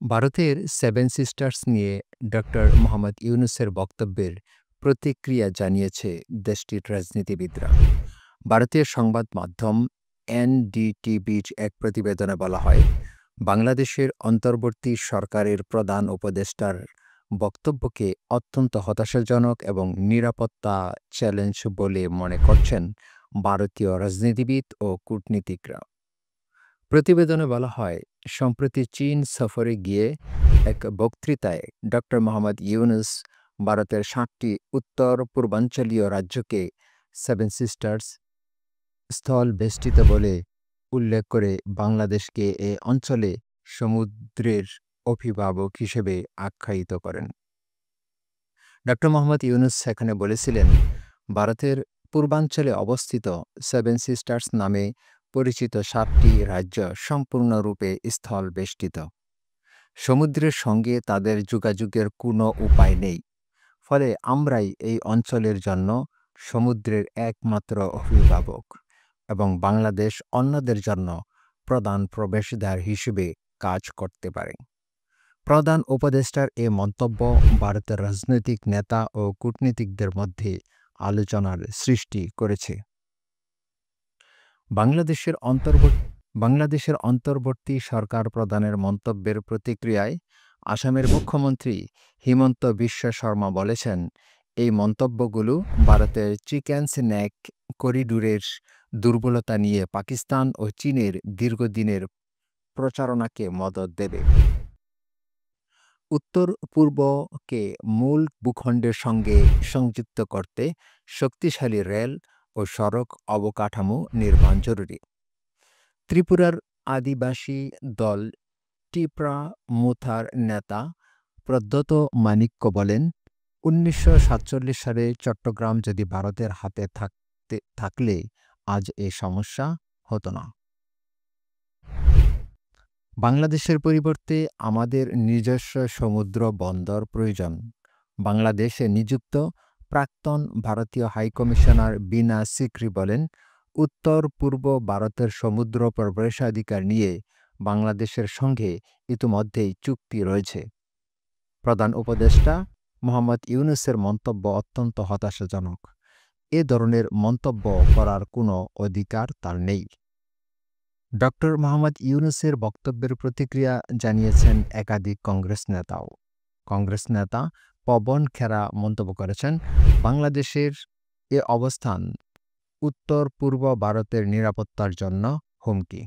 ভারতের seven sisters নিয়ে doctor Mohammad ইউনূসের বক্তব্যের প্রতিক্রিয়া জানিয়েছে দেশটির রাজনীতিবিদরা। ভারতীয় সংবাদ মাধ্যম এনডিটিভির এক প্রতিবেদনে বলা হয়, বাংলাদেশের অন্তর্বর্তী সরকারের প্রধান উপদেষ্টার বক্তব্যকে অত্যন্ত হতাশাজনক এবং নিরাপত্তা চ্যালেঞ্জ বলে মনে করছেন ভারতীয় রাজনীতিবিদ ও কূটনীতিকরা। প্রতিবেদনে বলা হয়, সম্প্রতি চীন সফরে গিয়ে এক বক্তৃতায় ডক্টর মোহাম্মদ ইউনূস ভারতের ৭টি উত্তর পূর্বাঞ্চলীয় রাজ্যকে সেভেন সিস্টার্স স্থল বেষ্টিত বলে উল্লেখ করে বাংলাদেশকে এ অঞ্চলে সমুদ্রের অভিভাবক হিসেবে আখ্যায়িত করেন। ডক্টর মোহাম্মদ ইউনূস সেখানে বলেছিলেন, ভারতের পূর্বাঞ্চলে অবস্থিত সেভেন সিস্টার্স নামে পরিচিত ৭টি রাজ্য সম্পূর্ণরূপে স্থল বেষ্টিত। সমুদ্রের সঙ্গে তাদের যোগাযোগের কোনো উপায় নেই। ফলে আমরাই এই অঞ্চলের জন্য সমুদ্রের একমাত্র অভিভাবক এবং বাংলাদেশ অন্যদের জন্য প্রধান প্রবেশদ্বার হিসেবে কাজ করতে পারে। প্রধান উপদেষ্টার এ মন্তব্য ভারতের রাজনৈতিক নেতা ও কূটনীতিকদের মধ্যে আলোচনার সৃষ্টি করেছে। বাংলাদেশের অন্তর্বর্তী সরকার প্রধানের মন্তব্যের প্রতিক্রিয়ায় আসামের মুখ্যমন্ত্রী হিমন্ত বিশ্ব শর্মা বলেছেন, এই মন্তব্যগুলো ভারতের চিকেন স্ন্যাক করিডোরের দুর্বলতা নিয়ে পাকিস্তান ও চীনের দীর্ঘদিনের প্রচারণাকে মদদ দেবে। উত্তর পূর্বকে মূল ভূখণ্ডের সঙ্গে সংযুক্ত করতে শক্তিশালী রেল ও সড়ক অবকাঠামো নির্মাণ জরুরি। ত্রিপুরার আদিবাসী দল টিপ্রা মুথার নেতা প্রদ্যোত মাণিক্য বলেন, ১৯৪৭ সালে চট্টগ্রাম যদি ভারতের হাতে থাকলে আজ এ সমস্যা হতো না। বাংলাদেশের পরিবর্তে আমাদের নিজস্ব সমুদ্র বন্দর প্রয়োজন। বাংলাদেশে নিযুক্ত প্রাক্তন ভারতীয় হাইকমিশনার বীণা সিকরি বলেন, উত্তর পূর্ব ভারতের সমুদ্র প্রবেশাধিকার নিয়ে বাংলাদেশের সঙ্গে ইতিমধ্যেই চুক্তি রয়েছে। প্রধান উপদেষ্টা মোহাম্মদ ইউনূসের মন্তব্য অত্যন্ত হতাশাজনক। এ ধরনের মন্তব্য করার কোনো অধিকার তার নেই। ডক্টর মোহাম্মদ ইউনূসের বক্তব্যের প্রতিক্রিয়া জানিয়েছেন একাধিক কংগ্রেস নেতাও। কংগ্রেস নেতা পবন খেরা মন্তব্য করেছেন, বাংলাদেশের এ অবস্থান উত্তর পূর্ব ভারতের নিরাপত্তার জন্য হুমকি।